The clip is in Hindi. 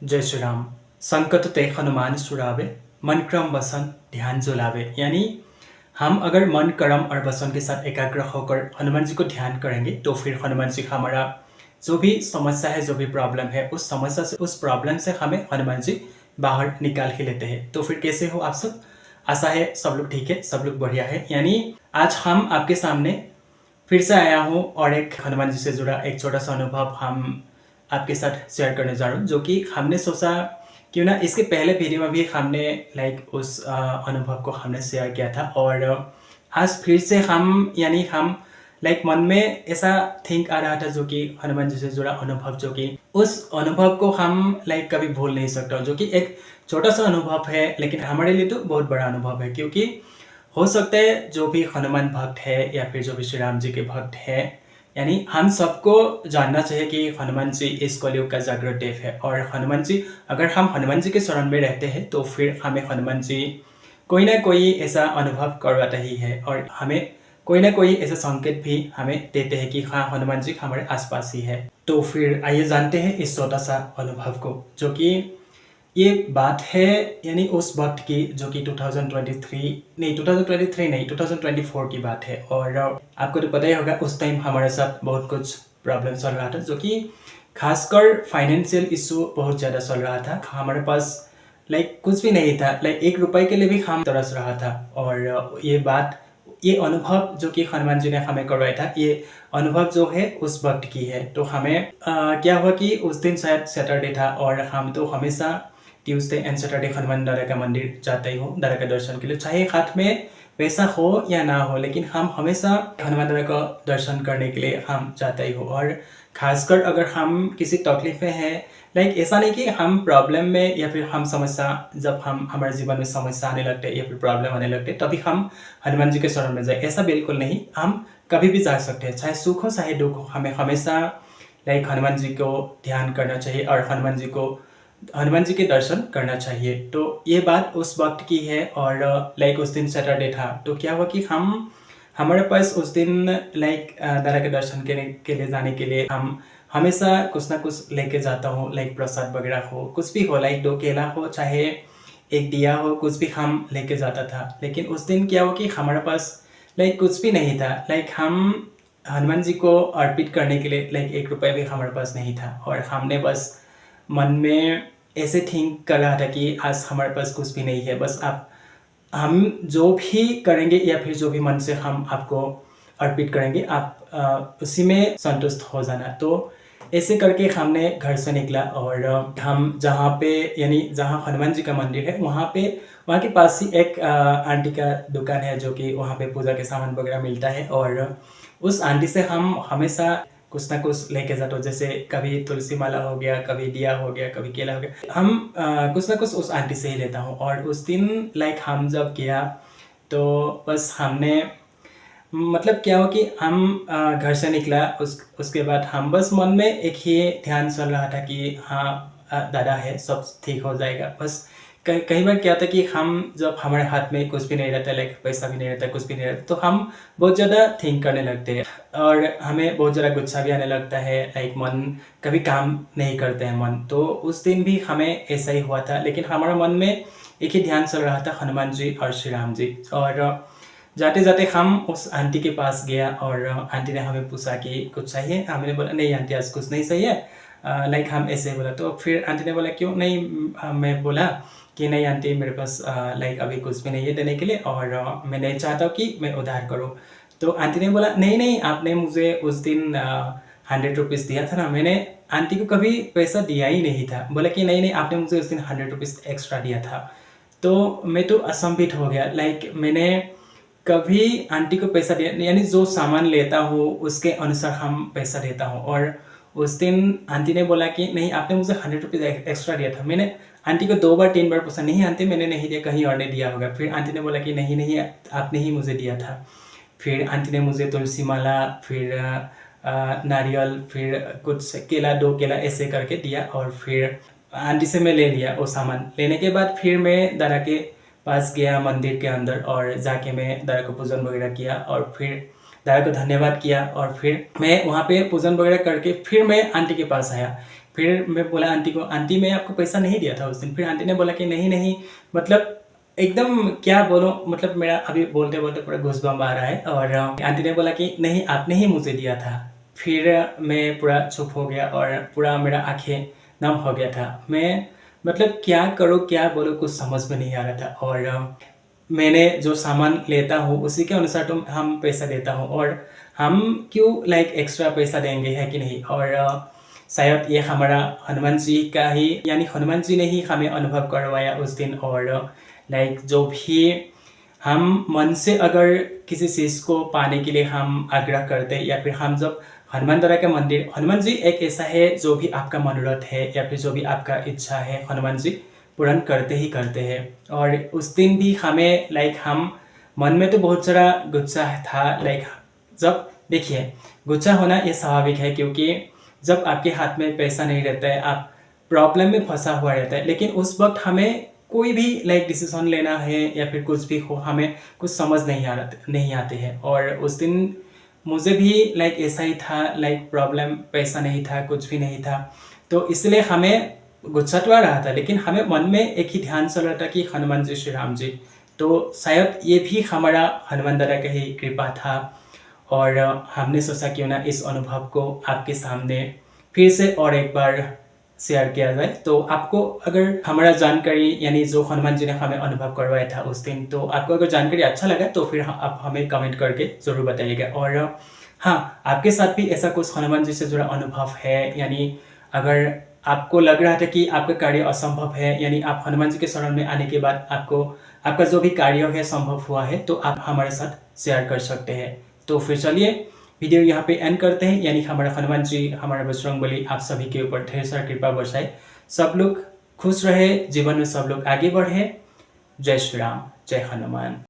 जय श्री राम। संकट ते हनुमान छुड़ावे, मन क्रम वसन ध्यान जो लावे। यानी हम अगर मन कर्म और वसन के साथ एकाग्र होकर हनुमान जी को ध्यान करेंगे तो फिर हनुमान जी हमारा जो भी समस्या है, जो भी प्रॉब्लम है, उस समस्या से, उस प्रॉब्लम से हमें हनुमान जी बाहर निकाल ही लेते हैं। तो फिर कैसे हो आप सब? आशा है सब लोग ठीक है, सब लोग बढ़िया है। यानी आज हम आपके सामने फिर से आया हूँ और एक हनुमान जी से जुड़ा एक छोटा सा अनुभव हम आपके साथ शेयर करने जा रहा हूँ, जो कि हमने सोचा क्यों ना इसके पहले वीडियो में भी हमने उस अनुभव को हमने शेयर किया था। और आज फिर से हम मन में ऐसा थिंक आ रहा था, जो कि हनुमान जी से जुड़ा अनुभव, जो कि उस अनुभव को हम कभी भूल नहीं सकता, जो कि एक छोटा सा अनुभव है लेकिन हमारे लिए तो बहुत बड़ा अनुभव है। क्योंकि हो सकता है जो भी हनुमान भक्त है या फिर जो भी श्री राम जी के भक्त है, यानी हम सबको जानना चाहिए कि हनुमान जी इस कलयुग का जागृत देव है। और हनुमान जी, अगर हम हनुमान जी के शरण में रहते हैं तो फिर हमें हनुमान जी कोई ना कोई ऐसा अनुभव करवाता ही है और हमें कोई ना कोई ऐसा संकेत भी हमें देते हैं कि हाँ, हनुमान जी हमारे आसपास ही है। तो फिर आइए जानते हैं इस छोटा सा अनुभव को, जो कि ये बात है यानी उस वक्त की, जो कि 2024 की बात है। और आपको तो पता ही होगा उस टाइम हमारे साथ बहुत कुछ प्रॉब्लम चल रहा था, जो कि खासकर फाइनेंशियल इशू बहुत ज़्यादा चल रहा था। हमारे पास कुछ भी नहीं था, 1 रुपए के लिए भी हम तरस रहा था। और ये अनुभव जो कि हनुमान जी ने हमें करवाया था, ये अनुभव जो है उस वक्त की है। तो हमें क्या हुआ कि उस दिन शायद सैटरडे था और हम तो हमेशा ट्यूसडे एंड सैटरडे हनुमान दादा का मंदिर जाते ही हूँ, दादा के दर्शन के लिए। चाहे हाथ में पैसा हो या ना हो, लेकिन हम हमेशा हनुमान दादा का दर्शन करने के लिए हम जाते ही हो। और खासकर अगर हम किसी तकलीफ में हैं, ऐसा नहीं कि हम प्रॉब्लम में या फिर हम समस्या, जब हम हमारे जीवन में समस्या आने लगते हैं या फिर प्रॉब्लम आने लगते हैं तभी हम हनुमान जी के शरण में जाए, ऐसा बिल्कुल नहीं। हम कभी भी जा सकते हैं, चाहे सुख हो चाहे दुख हो, हमें हमेशा हनुमान जी को ध्यान करना चाहिए और हनुमान जी के दर्शन करना चाहिए। तो ये बात उस वक्त की है। और उस दिन सैटरडे था, तो क्या हुआ कि हमारे पास उस दिन दादा के दर्शन के लिए जाने के लिए हम हमेशा कुछ ना कुछ लेके जाता हूँ, प्रसाद वगैरह हो, कुछ भी हो, 2 केला हो चाहे 1 दिया हो, कुछ भी हम लेके जाता था। लेकिन उस दिन क्या हुआ कि हमारे पास कुछ भी नहीं था। हम हनुमान जी को अर्पित करने के लिए 1 रुपये भी हमारे पास नहीं था। और हमने बस मन में ऐसे थिंक कर रहा था कि आज हमारे पास कुछ भी नहीं है, बस हम जो भी करेंगे या फिर जो भी मन से हम आपको अर्पित करेंगे, आप उसी में संतुष्ट हो जाना। तो ऐसे करके हमने घर से निकला और हम जहाँ पे, यानी जहाँ हनुमान जी का मंदिर है, वहाँ के पास ही एक आंटी का दुकान है, जो कि वहाँ पे पूजा के सामान वगैरह मिलता है। और उस आंटी से हम हमेशा कुछ ना कुछ लेके जाते हो, जैसे कभी तुलसी माला हो गया, कभी दिया हो गया, कभी केला हो गया, हम कुछ ना कुछ उस आंटी से ही लेता हूँ। और उस दिन हम जब गया तो बस हमने क्या हो कि हम घर से निकला, उसके बाद हम बस मन में एक ही ध्यान चल रहा था कि हाँ, दादा है, सब ठीक हो जाएगा। बस कई बार क्या होता है कि हम जब हमारे हाथ में कुछ भी नहीं रहता, पैसा भी नहीं रहता, कुछ भी नहीं रहता, तो हम बहुत ज़्यादा थिंक करने लगते हैं और हमें बहुत ज़्यादा गुस्सा भी आने लगता है। मन कभी काम नहीं करते हैं मन। तो उस दिन भी हमें ऐसा ही हुआ था, लेकिन हमारे मन में एक ही ध्यान चल रहा था, हनुमान जी और श्री राम जी। और जाते जाते हम उस आंटी के पास गया और आंटी ने हमें पूछा कि कुछ चाहिए। हमने बोला नहीं आंटी, आज कुछ नहीं चाहिए। हम ऐसे बोला, तो फिर आंटी ने बोला क्यों नहीं? मैं बोला कि नहीं आंटी, मेरे पास अभी कुछ भी नहीं है देने के लिए और मैं नहीं चाहता हूँ कि मैं उधार करूँ। तो आंटी ने बोला नहीं नहीं, आपने मुझे उस दिन 100 रुपीज़ दिया था ना। मैंने आंटी को कभी पैसा दिया ही नहीं था। बोला कि नहीं नहीं, आपने मुझे उस दिन 100 रुपीज़ एक्स्ट्रा दिया था। तो मैं तो असंभित हो गया। मैंने कभी आंटी को पैसा दिया, यानी जो सामान लेता हूँ उसके अनुसार हम पैसा देता हूँ। और उस दिन आंटी ने बोला कि नहीं, आपने मुझे 100 रुपीज़ एक्स्ट्रा दिया था। मैंने आंटी को 2 बार 3 बार पूछा, नहीं आंटी मैंने नहीं दिया, कहीं और ने दिया होगा। फिर आंटी ने बोला कि नहीं नहीं, आपने ही मुझे दिया था। फिर आंटी ने मुझे तुलसी माला, फिर नारियल, फिर कुछ केला, 2 केला ऐसे करके दिया। और फिर आंटी से मैं ले लिया वो सामान। लेने के बाद फिर मैं दादा के पास गया मंदिर के अंदर और जाके मैं दादा को पूजन वगैरह किया और फिर दादा को धन्यवाद किया। और फिर मैं वहाँ पे पूजन वगैरह करके फिर मैं आंटी के पास आया फिर मैं बोला आंटी को, आंटी मैं आपको पैसा नहीं दिया था उस दिन। फिर आंटी ने बोला कि नहीं नहीं, मतलब एकदम क्या बोलूँ, मतलब मेरा अभी बोलते बोलते पूरा गूज़बम्प आ रहा है। और आंटी ने बोला कि नहीं आपने ही मुझे दिया था। फिर मैं पूरा चुप हो गया और पूरा मेरा आंखें नम हो गया था। मैं मतलब क्या करूँ क्या बोलूँ कुछ समझ में नहीं आ रहा था। और मैंने जो सामान लेता हूँ उसी के अनुसार तो हम पैसा देता हूँ, और हम क्यों लाइक एक्स्ट्रा पैसा देंगे, है कि नहीं। और शायद ये हमारा हनुमान जी का ही, यानी हनुमान जी ने ही हमें अनुभव करवाया उस दिन। और लाइक जो भी हम मन से अगर किसी चीज़ को पाने के लिए हम आग्रह करते हैं, या फिर हम जब हनुमान दादा का मंदिर, हनुमान जी एक ऐसा है जो भी आपका मनोरथ है या फिर जो भी आपका इच्छा है हनुमान जी पूर्ण करते ही करते हैं। और उस दिन भी हमें लाइक हम मन में तो बहुत सारा गुस्सा था। लाइक जब देखिए गुस्सा होना ये स्वाभाविक है, क्योंकि जब आपके हाथ में पैसा नहीं रहता है, आप प्रॉब्लम में फंसा हुआ रहता है, लेकिन उस वक्त हमें कोई भी लाइक डिसीजन लेना है या फिर कुछ भी हो, हमें कुछ समझ नहीं आते हैं। और उस दिन मुझे भी लाइक ऐसा ही था, लाइक प्रॉब्लम पैसा नहीं था, कुछ भी नहीं था। तो इसलिए हमें गुस्सा तो आ रहा था, लेकिन हमें मन में एक ही ध्यान चल रहा था कि हनुमान जी श्री राम जी। तो शायद ये भी हमारा हनुमान दादा का ही कृपा था। और हमने सोचा क्यों ना इस अनुभव को आपके सामने फिर से और एक बार शेयर किया जाए। तो आपको अगर हमारा जानकारी, यानी जो हनुमान जी ने हमें अनुभव करवाया था उस दिन, तो आपको अगर जानकारी अच्छा लगा तो फिर आप हमें कमेंट करके ज़रूर बताइएगा। और हाँ, आपके साथ भी ऐसा कुछ हनुमान जी से जुड़ा अनुभव है, यानी अगर आपको लग रहा था कि आपका कार्य असंभव है, यानी आप हनुमान जी के शरण में आने के बाद आपको आपका जो भी कार्य है संभव हुआ है, तो आप हमारे साथ शेयर कर सकते हैं। तो फिर चलिए वीडियो यहाँ पे एंड करते हैं। यानी हमारा हनुमान जी, हमारा बजरंगबली आप सभी के ऊपर ढेर सारा कृपा बरसाए, सब लोग खुश रहे, जीवन में सब लोग आगे बढ़े। जय श्री राम, जय हनुमान।